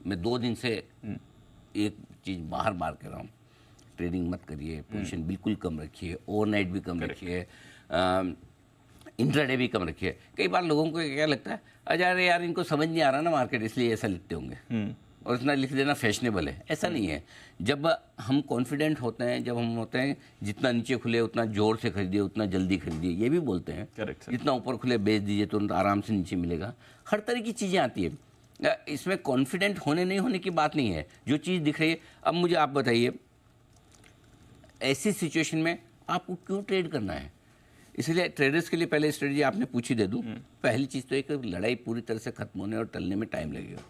मैं 2 दिन से एक चीज़ बार बार कह रहा हूँ, ट्रेडिंग मत करिए, पोजीशन बिल्कुल कम रखिए, ओवरनाइट भी कम रखिए, इंट्राडे भी कम रखिए। कई बार लोगों को क्या लगता है, अरे यार इनको समझ नहीं आ रहा ना मार्केट, इसलिए ऐसा लिखते होंगे और इतना लिख देना फैशनेबल है। ऐसा नहीं है। जब हम कॉन्फिडेंट होते हैं, जब हम होते हैं जितना नीचे खुले उतना जोर से खरीदिए, उतना जल्दी खरीदिए, ये भी बोलते हैं। जितना ऊपर खुले बेच दीजिए तो आराम से नीचे मिलेगा। हर तरह की चीज़ें आती है, इसमें कॉन्फिडेंट होने नहीं होने की बात नहीं है। जो चीज़ दिख रही है, अब मुझे आप बताइए ऐसी सिचुएशन में आपको क्यों ट्रेड करना है? इसलिए ट्रेडर्स के लिए पहले स्ट्रेटजी आपने पूछी दे दूं। पहली चीज़ तो एक, लड़ाई पूरी तरह से खत्म होने और टलने में टाइम लगेगा,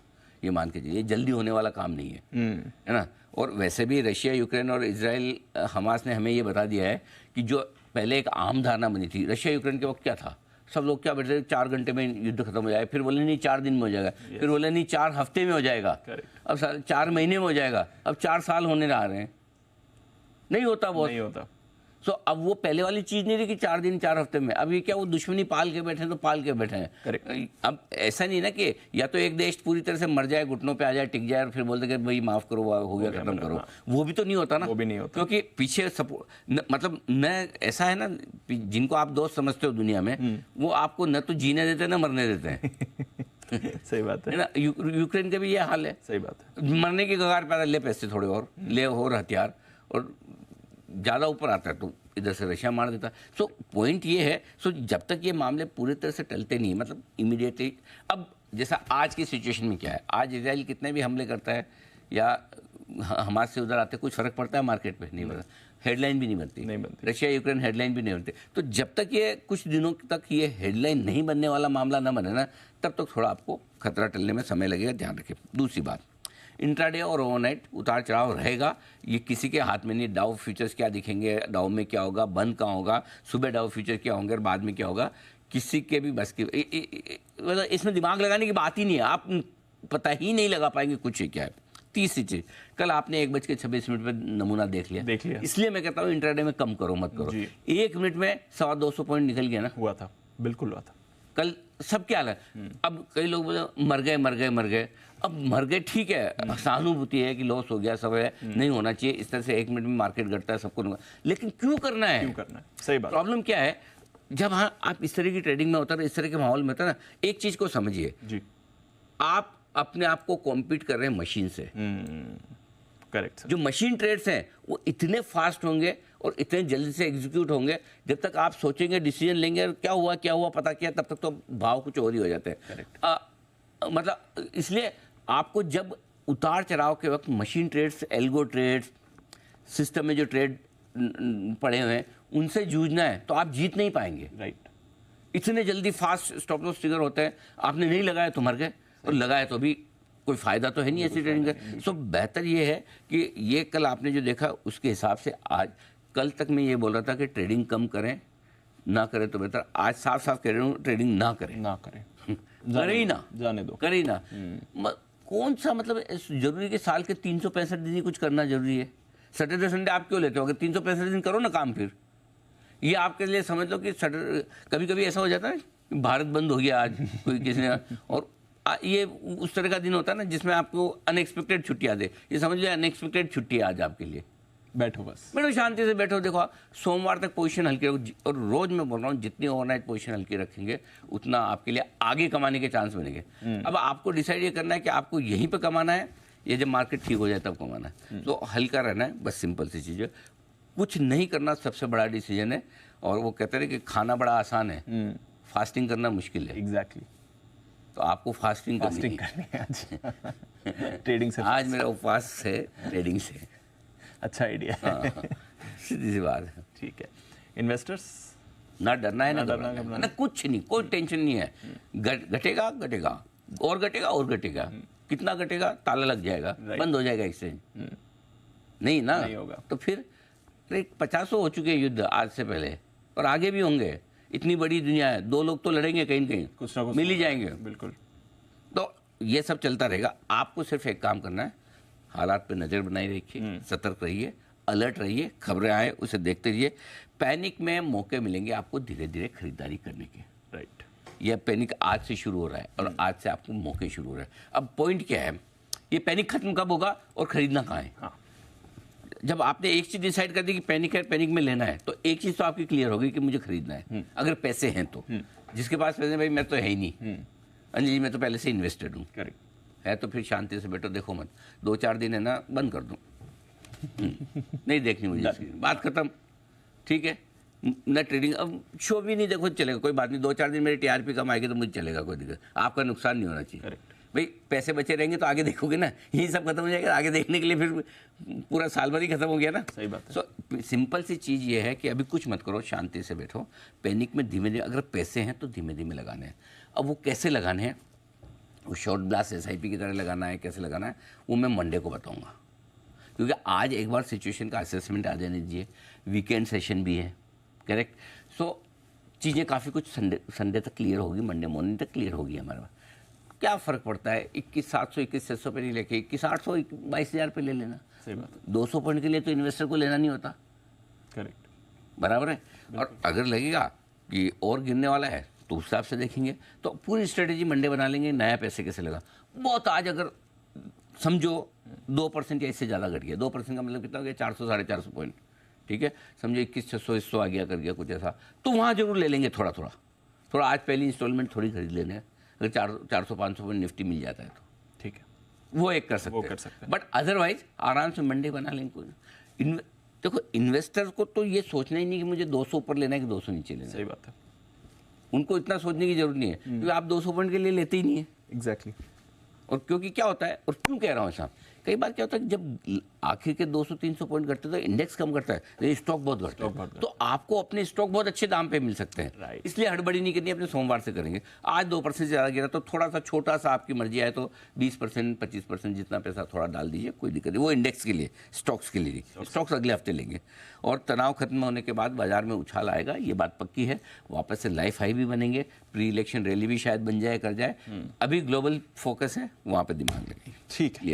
ये मान के चलिए, जल्दी होने वाला काम नहीं है ना। और वैसे भी रशिया यूक्रेन और इजराइल हमास ने हमें ये बता दिया है कि जो पहले एक आम धारणा बनी थी, रशिया यूक्रेन के वक्त क्या था, सब लोग क्या बैठे थे, 4 घंटे में युद्ध खत्म हो जाएगा, फिर बोले नहीं 4 दिन में हो जाएगा, फिर बोले नहीं 4 हफ्ते में हो जाएगा, अब 4 महीने में हो जाएगा, अब 4 साल होने आ रहे हैं। नहीं होता, बहुत नहीं होता। तो अब वो पहले वाली चीज़ नहीं रही कि 4 दिन 4 हफ्ते में। अब ये क्या, वो दुश्मनी पाल के बैठे हैं तो पाल के बैठे हैं। अब ऐसा नहीं ना कि या तो एक देश पूरी तरह से मर जाए, घुटनों पे आ जाए, टिक जाए और फिर बोलते कि भाई माफ़ करो, हो गया, खत्म करो। वो भी तो नहीं होता ना, वो भी नहीं होता, क्योंकि पीछे सपोर्ट मतलब न, ऐसा है ना, जिनको आप दोस्त समझते हो दुनिया में, वो आपको न तो जीने देते हैं न मरने देते हैं। सही बात है ना। यूक्रेन का भी ये हाल है। सही बात है। मरने की कगार पर, ले पैसे थोड़े और ले, और हथियार, और ज़्यादा ऊपर आता है तो इधर से रशिया मार देता है। सो पॉइंट ये है, सो जब तक ये मामले पूरी तरह से टलते नहीं, मतलब इमीडिएटली, अब जैसा आज की सिचुएशन में क्या है, आज इजराइल कितने भी हमले करता है या हमारे से उधर आते, कुछ फर्क पड़ता है मार्केट पे? नहीं पड़ता, हेडलाइन भी नहीं बनती। रशिया यूक्रेन हेडलाइन भी नहीं बनती। तो जब तक ये कुछ दिनों तक ये हेडलाइन नहीं बनने वाला मामला ना बने ना, तब तक थोड़ा आपको खतरा टलने में समय लगेगा, ध्यान रखें। दूसरी बात, इंट्राडे और ओवरनाइट उतार चढ़ाव रहेगा, ये किसी के हाथ में नहीं। डाउ फ्यूचर्स क्या दिखेंगे, डाउ में क्या होगा, बंद कहाँ होगा, सुबह डाउ फ्यूचर क्या होंगे और बाद में क्या होगा, किसी के भी बस की मतलब इसमें दिमाग लगाने की बात ही नहीं है। आप पता ही नहीं लगा पाएंगे कुछ ही क्या है। तीसरी चीज, कल आपने 1:26 पे नमूना देख लिया। इसलिए मैं कहता हूँ इंट्राडे में कम करो, मत करो। 1 मिनट में 250 पॉइंट निकल गया ना, हुआ था, बिल्कुल हुआ था कल। सब क्या हाल है? अब कई लोग बोले मर गए। अब मर गए, ठीक है, सहानुभूति है कि लॉस हो गया, सब है, नहीं होना चाहिए इस तरह से। 1 मिनट में मार्केट घटता है, सबको, लेकिन क्यों करना है? सही बात। प्रॉब्लम क्या है, जब आप इस तरह की ट्रेडिंग में होता है, इस तरह के माहौल में होता है ना, एक चीज को समझिए जी, आप अपने आप को कॉम्पीट कर रहे हैं मशीन से। करेक्ट। जो मशीन ट्रेड्स हैं वो इतने फास्ट होंगे और इतने जल्दी से एग्जीक्यूट होंगे, जब तक आप सोचेंगे, डिसीजन लेंगे, क्या हुआ पता किया, तब तक तो भाव कुछ और ही हो जाते हैं। मतलब इसलिए आपको जब उतार चढ़ाव के वक्त machine trades, algo trades, system में जो ट्रेड पड़े हुए हैं, उनसे जूझना है तो आप जीत नहीं पाएंगे। राइट। इतने जल्दी फास्ट स्टॉप लॉस ट्रिगर होते हैं, आपने नहीं लगाया तो मर गए, और लगाया तो भी कोई फायदा तो है नहीं ऐसी ट्रेडिंग का। सो बेहतर ये है कि ये कल आपने जो देखा उसके हिसाब से आज, कल तक मैं ये बोल रहा था कि ट्रेडिंग कम करें, ना करें तो बेहतर। आज साफ कह रहा हूँ, ट्रेडिंग ना करें। करे ही ना, जाने दो, करे ही ना। कौन सा मतलब जरूरी कि साल के 365 दिन ही कुछ करना जरूरी है? सैटरडे संडे आप क्यों लेते हो? अगर 365 दिन करो ना काम, फिर ये आपके लिए समझ लो कि कभी कभी ऐसा हो जाता है भारत बंद हो गया आज, कोई किसी ने, और ये उस तरह का दिन होता है ना जिसमें आपको अनएक्सपेक्टेड छुट्टियां दे। ये समझ लो अनएक्सपेक्टेड छुट्टी आज आपके लिए, बैठो, बस बैठो, शांति से बैठो। देखो सोमवार तक पोजीशन हल्की रखो, और रोज मैं बोल रहा हूँ जितनी ओवरनाइट पोजीशन हल्की रखेंगे उतना आपके लिए आगे कमाने के चांस बनेंगे। अब आपको डिसाइड ये करना है कि आपको यहीं पे कमाना है या जब मार्केट ठीक हो जाए तब कमाना है। तो हल्का रहना है, बस सिंपल सी चीज़ है। कुछ नहीं करना सबसे बड़ा डिसीजन है। और वो कहते हैं कि खाना बड़ा आसान है, फास्टिंग करना मुश्किल है। एग्जैक्टली। तो आपको फास्टिंग करनी है आज। ट्रेडिंग से, आज मेरा उपवास है ट्रेडिंग से। अच्छा आइडिया है। सीधी सी बात है। ठीक है। इन्वेस्टर्स ना डरना है, ना घबराना, ना कुछ नहीं, कोई टेंशन नहीं है। घटेगा और घटेगा। कितना घटेगा? ताला लग जाएगा, बंद हो जाएगा एक्सचेंज। नहीं ना, नहीं होगा तो फिर 50 हो चुके हैं युद्ध आज से पहले, और आगे भी होंगे। इतनी बड़ी दुनिया है, 2 लोग तो लड़ेंगे कहीं न कहीं, कुछ ना कुछ मिल ही जाएंगे। बिल्कुल। तो ये सब चलता रहेगा। आपको सिर्फ एक काम करना है, हालात पे नज़र बनाए रखिए, सतर्क रहिए, अलर्ट रहिए, खबरें आए उसे देखते रहिए। पैनिक में मौके मिलेंगे आपको धीरे धीरे खरीदारी करने के। राइट। यह पैनिक आज से शुरू हो रहा है और आज से आपको मौके शुरू हो रहे हैं। अब पॉइंट क्या है ये पैनिक खत्म कब होगा और खरीदना कहाँ है। हाँ। जब आपने एक चीज डिसाइड कर दी कि पैनिक है, पैनिक में लेना है, तो एक चीज तो आपकी क्लियर होगी कि मुझे खरीदना है, अगर पैसे हैं तो। जिसके पास पैसे, भाई मैं तो है ही नहीं, अंजलि जी मैं तो पहले से इन्वेस्टेड हूँ, करेक्ट है तो फिर शांति से बैठो, देखो मत, 2-4 दिन है ना बंद कर दूँ, नहीं देखनी मुझे इसकी, बात खत्म, ठीक है ना। ट्रेडिंग अब शो भी नहीं देखो चलेगा, कोई बात नहीं, 2-4 दिन मेरी टीआरपी कम आएगी तो मुझे चलेगा, कोई दिक्कत, आपका नुकसान नहीं होना चाहिए। करेक्ट। भाई पैसे बचे रहेंगे तो आगे देखोगे ना, यही सब खत्म हो जाएगा, आगे देखने के लिए फिर पूरा साल भर ही खत्म हो गया ना। सही बात है। सो सिंपल सी चीज़ ये है कि अभी कुछ मत करो, शांति से बैठो, पैनिक में धीमे धीमे, अगर पैसे हैं तो धीमे धीमे लगाने हैं। अब वो कैसे लगाने हैं, वो शॉर्ट ब्लास्ट SIP की तरह लगाना है, कैसे लगाना है, वो मैं मंडे को बताऊँगा, क्योंकि आज एक बार सिचुएशन का असेसमेंट आ जाने दीजिए, वीकेंड सेशन भी है, करेक्ट। सो चीज़ें काफ़ी कुछ संडे तक क्लियर होगी, मंडे मॉर्निंग तक क्लियर होगी हमारे पास। क्या फ़र्क पड़ता है 21,700 21,600 पे नहीं लेके 21,800 22,000 पे ले लेना। सही बात है। 200 पॉइंट के लिए तो इन्वेस्टर को लेना नहीं होता, करेक्ट। बराबर है। और अगर लगेगा कि और गिरने वाला है तो उस हिसाब से देखेंगे, तो पूरी स्ट्रेटेजी मंडे बना लेंगे, नया पैसे कैसे लगा। बहुत आज अगर समझो 2% या इससे ज़्यादा घट गया, 2% का मतलब कितना हो गया, 400 450 पॉइंट, ठीक है, समझो 21,600 100 आ गया, कर गया कुछ ऐसा, तो वहाँ जरूर ले लेंगे थोड़ा आज पहली इंस्टॉलमेंट थोड़ी खरीद लेने हैं, अगर 400-500 पॉइंट निफ्टी मिल जाता है तो ठीक है, वो एक कर सकते हैं। बट अदरवाइज आराम से मंडे बना लेंगे। देखो इन्वेस्टर को तो ये सोचना ही नहीं कि मुझे 200 ऊपर लेना है कि 200 नीचे लेना है। सही बात है। उनको इतना सोचने की जरूरत नहीं है, क्योंकि आप 200 पॉइंट के लिए लेते ही नहीं है। एग्जैक्टली। और क्योंकि क्या होता है, और क्यों कह रहा हूँ साहब, कई बार क्या होता है जब आखिर के 200-300 पॉइंट घटते तो इंडेक्स कम करता है, लेकिन स्टॉक बहुत घटता है, तो आपको अपने स्टॉक बहुत अच्छे दाम पे मिल सकते हैं। इसलिए हड़बड़ी नहीं करनी, अपने सोमवार से करेंगे। आज 2% से ज़्यादा गिरा तो थोड़ा सा छोटा सा आपकी मर्जी आए तो 20% 25% जितना पैसा थोड़ा डाल दीजिए, कोई दिक्कत नहीं। वो इंडेक्स के लिए, स्टॉक्स के लिए नहीं, स्टॉक्स अगले हफ्ते लेंगे। और तनाव खत्म होने के बाद बाजार में उछाल आएगा, ये बात पक्की है, वापस से लाइफ हाई भी बनेंगे, प्री इलेक्शन रैली भी शायद बन जाए, कर जाए। अभी ग्लोबल फोकस है, वहाँ पर दिमाग लगे। ठीक है।